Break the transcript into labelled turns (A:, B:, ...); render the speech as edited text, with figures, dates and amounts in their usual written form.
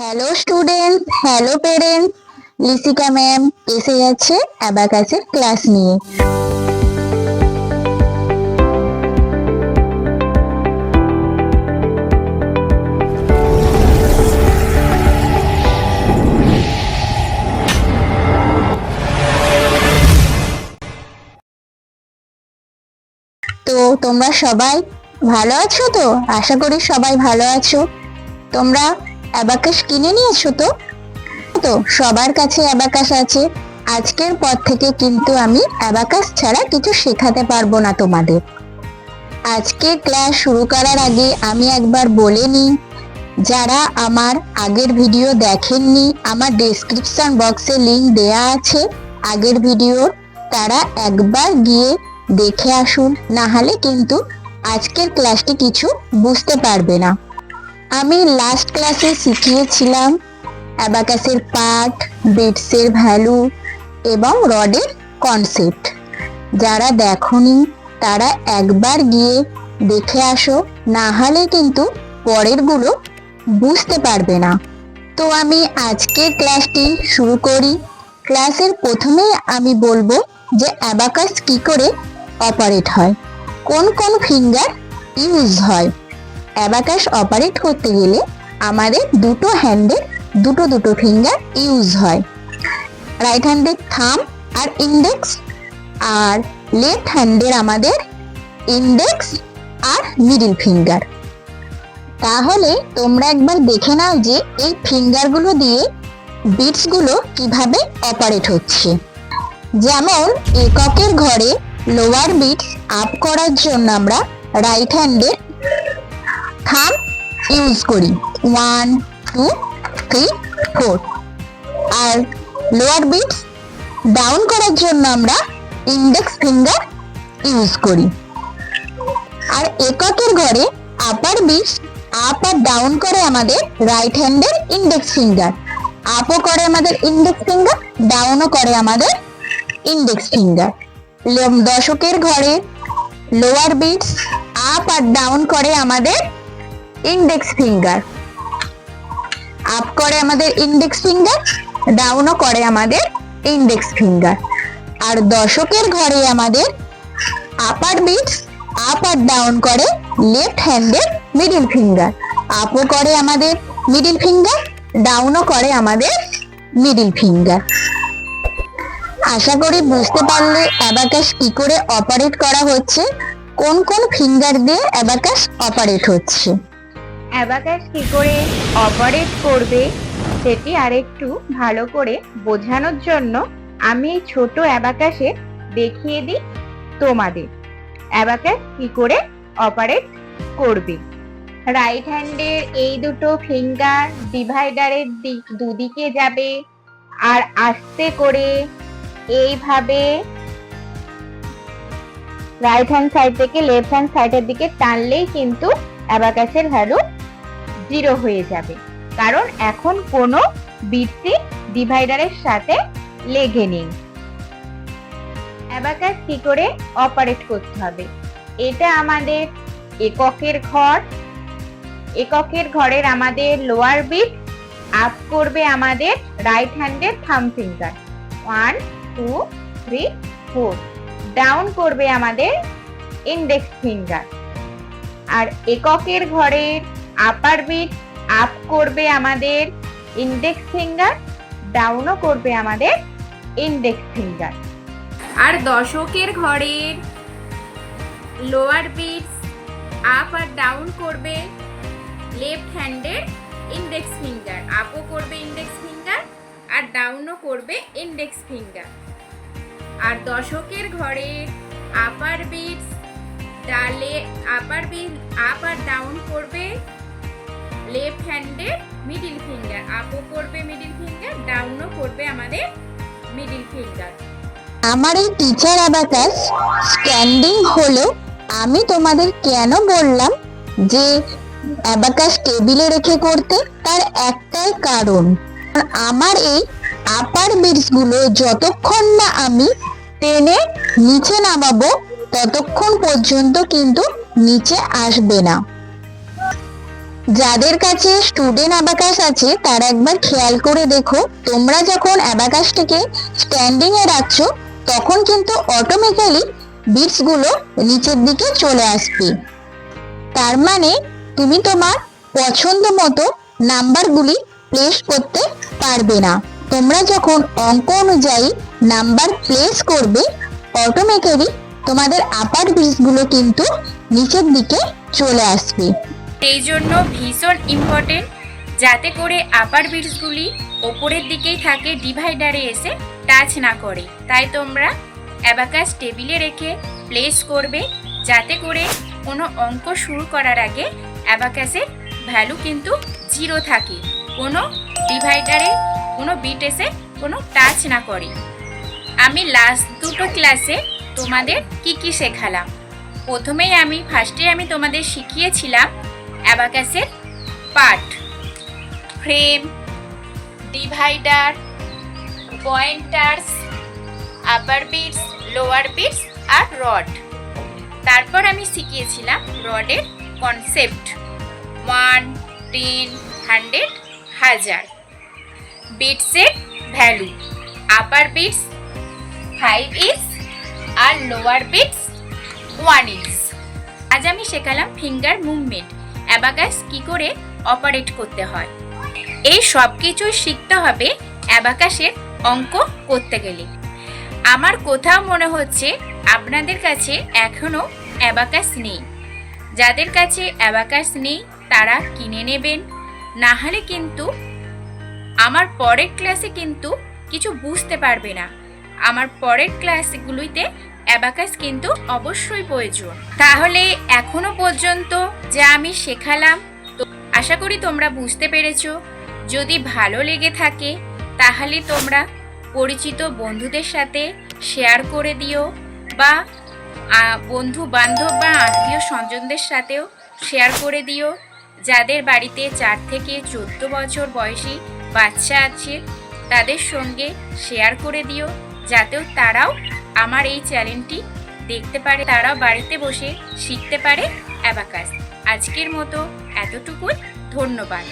A: Hello students, hello parents. Lisika ma'am এসে গেছে অ্যাবাকাসের class নিয়ে। তো তোমরা সবাই ভালো আছো তো? আশা করি সবাই ভালো আছো। তোমরা অ্যাবাকাস কিনে নিয়েছো তো? তো সবার কাছে অ্যাবাকাস আছে। আজকের পর থেকে কিন্তু আমি অ্যাবাকাস ছাড়া কিছু শেখাতে পারবো না তোমাদের। আজকে ক্লাস শুরু করার আগে আমি একবার বলে নিই, যারা আমার আগের ভিডিও দেখেননি, আমার ডেসক্রিপশন বক্সে লিংক দেয়া আছে আগের ভিডিওর, তারা একবার গিয়ে দেখে আসুন, না হলে কিন্তু আজকের ক্লাসটি কিছু বুঝতে পারবে না। আমি লাস্ট ক্লাসে শিখিয়েছিলাম অ্যাবাকাসের পার্ট, বিটসের ভ্যালু এবং রডের কনসেপ্ট। যারা দেখোনি তারা একবার গিয়ে দেখে আসো, না হলে কিন্তু পরেরগুলো বুঝতে পারবে না। তো আমি আজকের ক্লাসটি শুরু করি। ক্লাসের প্রথমে আমি বলবো যে অ্যাবাকাস কি করে অপারেট হয়, কোন কোন ফিঙ্গার ইউজ হয়। অ্যাবাকাস অপারেট করতে গেলে আমাদের দুটো হ্যান্ডের দুটো দুটো ফিঙ্গার ইউজ হয়। রাইট হ্যান্ডের থাম্ব আর ইন্ডেক্স, আর লেফট হ্যান্ডের আমাদের ইন্ডেক্স আর মিডল ফিঙ্গার। তাহলে তোমরা একবার দেখে নাও যে এই ফিঙ্গারগুলো দিয়ে বিটসগুলো কিভাবে অপারেট হচ্ছে। যেমন এককের ঘরে লোয়ার বিটস আপ করার জন্য আমরা রাইট হ্যান্ডের থাম্ব ইউজ করি, 1 2 3 4। আর লোয়ার বিটস ডাউন করার জন্য আমরা ইন্ডেক্স ফিঙ্গার ইউজ করি। আর এককের ঘরে আপার বিটস আপ আর ডাউন করে আমাদের রাইট হ্যান্ডের ইন্ডেক্স ফিঙ্গার, আপও করে আমাদের ইন্ডেক্স ফিঙ্গার, ডাউনও করে আমাদের ইন্ডেক্স ফিঙ্গার। দশকের ঘরে লোয়ার বিটস আপ আর ডাউন করে আমাদের ইন্ডেক্স ফিঙ্গার, আপ করে আমাদের ইন্ডেক্স ফিঙ্গার, ডাউনও করে আমাদের ইন্ডেক্স ফিঙ্গার। আর দশকের ঘরে আমাদের আপার বিটস আপ আর ডাউন করে লেফট হ্যান্ডের মিডল ফিঙ্গার, আপও করে আমাদের মিডল ফিঙ্গার, ডাউনও করে আমাদের মিডল ফিঙ্গার। আশা করি বুঝতে পারলে অ্যাবাকাস কি করে অপারেট করা হচ্ছে, কোন কোন ফিঙ্গার দিয়ে অ্যাবাকাস অপারেট হচ্ছে।
B: অ্যাবাকাস কি করে অপারেট করবে সেটি আরেকটু ভালো করে বোঝানোর জন্য আমি এই ছোট অ্যাবাকাসে দেখিয়ে দিই তোমাদের অ্যাবাকাস কি করে অপারেট করবে। রাইট হ্যান্ডের এই দুটো ফিঙ্গার ডিভাইডারের দুদিকে যাবে, আর আস্তে করে এইভাবে রাইট হ্যান্ড সাইড থেকে লেফট হ্যান্ড সাইডের দিকে টানলেই কিন্তু অ্যাবাকাসের ভ্যালু 0 হয়ে যাবে, কারণ এখন কোনো বিটসই ডিভাইডারের সাথে লেগে নেই। অ্যাবাকাস কি করে অপারেট করতে হবে, এটা আমাদের এককের ঘর। এককের ঘরের আমাদের লোয়ার বিট আপ করবে আমাদের রাইট হ্যান্ডের থাম্ব ফিঙ্গার, 1 2 3 4, ডাউন করবে আমাদের ইন্ডেক্স ফিঙ্গার। আর এককের ঘরের আপার বিট আপ করবে আমাদের ইন্ডেক্স ফিঙ্গার, ডাউনও করবে আমাদের ইন্ডেক্স ফিঙ্গার। আর দশকের ঘরের লোয়ার বিটস আপ আর ডাউন করবে লেফট হ্যান্ডের ইন্ডেক্স ফিঙ্গার, আপও করবে ইন্ডেক্স ফিঙ্গার আর ডাউনও করবে ইন্ডেক্স ফিঙ্গার। আর দশকের ঘরের আপার বিটস আপার বিট আপ আর ডাউন করবে লেফট হ্যান্ডের মিডল ফিঙ্গার, আপও করবে মিডল ফিঙ্গার, ডাউনও করবে আমাদের মিডল ফিঙ্গার।
A: আমার এই টিচার অ্যাবাকাস স্ট্যান্ডিং হলো, আমি তোমাদের কেন বললাম যে অ্যাবাকাস টেবিলে রেখে করতে, তার একটাই কারণ, আমার এই আপার বিটস গুলো যতক্ষণ না আমি টেনে নিচে নামাবো ততক্ষণ পর্যন্ত কিন্তু নিচে আসবে না। যাদের কাছে স্টুডেন্ট অ্যাবাকাস আছে তারা একবার খেয়াল করে দেখো, তোমরা যখন অ্যাবাকাসটাকে স্ট্যান্ডিং এ রাখছো তখন কিন্তু অটোমেটিক্যালি বিটস গুলো নিচের দিকে চলে আসবে। তার মানে তুমি তোমার পছন্দ মতো নাম্বারগুলি প্লেস করতে পারবে না। তোমরা যখন অঙ্ক অনুযায়ী নাম্বার প্লেস করবে অটোমেটিক্যালি তোমাদের আপার বিটস গুলো কিন্তু নিচের দিকে চলে আসবে।
C: সেই জন্য ভীষণ ইম্পর্টেন্ট যাতে করে আপার বিটসগুলি ওপরের দিকেই থাকে, ডিভাইডারে এসে টাচ না করে। তাই তোমরা অ্যাবাকাস টেবিলে রেখে প্লেস করবে যাতে করে কোনো অঙ্ক শুরু করার আগে অ্যাবাকাসের ভ্যালু কিন্তু 0 থাকে, কোনো ডিভাইডারে কোনো বিট এসে কোনো টাচ না করে। আমি লাস্ট দুটো ক্লাসে তোমাদের কি শেখালাম। প্রথমেই ফার্স্টে আমি তোমাদের শিখিয়েছিলাম অ্যাবাকাসের পার্ট, ফ্রেম, ডিভাইডার, পয়েন্টার্স, আপার বিটস, লোয়ার বিটস আর রড। তারপর আমি শিখিয়েছিলাম রডের কনসেপ্ট, 1, 10, 100, 1000, বিটসের ভ্যালু, আপার বিটস 5 ইঞ্চ আর লোয়ার বিটস 1 ইঞ্চ। আজ আমি শেখালাম ফিঙ্গার মুভমেন্ট, অ্যাবাকাস কি করে অপারেট করতে হয়। এই সব কিছুই শিখতে হবে অ্যাবাকাসের অঙ্ক করতে গেলে। আমার কোথাও মনে হচ্ছে আপনাদের কাছে এখনো অ্যাবাকাস নেই। যাদের কাছে অ্যাবাকাস নেই তারা কিনে নেবেন, না হলে কিন্তু আমার পরের ক্লাসে কিন্তু কিছু বুঝতে পারবে না। আমার পরের ক্লাসগুলিতে অ্যাবাকাস কিন্তু অবশ্যই প্রয়োজন। তাহলে এখনো পর্যন্ত যা আমি শেখালাম তো আশা করি তোমরা বুঝতে পেরেছো। যদি ভালো লেগে থাকে তাহলে তোমরা পরিচিত বন্ধুদের সাথে শেয়ার করে দিও, বা বন্ধু বান্ধব বা আত্মীয় স্বজনদের সাথেও শেয়ার করে দিও। যাদের বাড়িতে 4 থেকে 14 বছর বয়সী বাচ্চা আছে তাদের সঙ্গে শেয়ার করে দিও, যাতেও তারাও আমার এই চ্যানেলটি দেখতে পারে, তারাও বাড়িতে বসে শিখতে পারে অ্যাবাকাস। আজকের মতো এতটুকুই, ধন্যবাদ।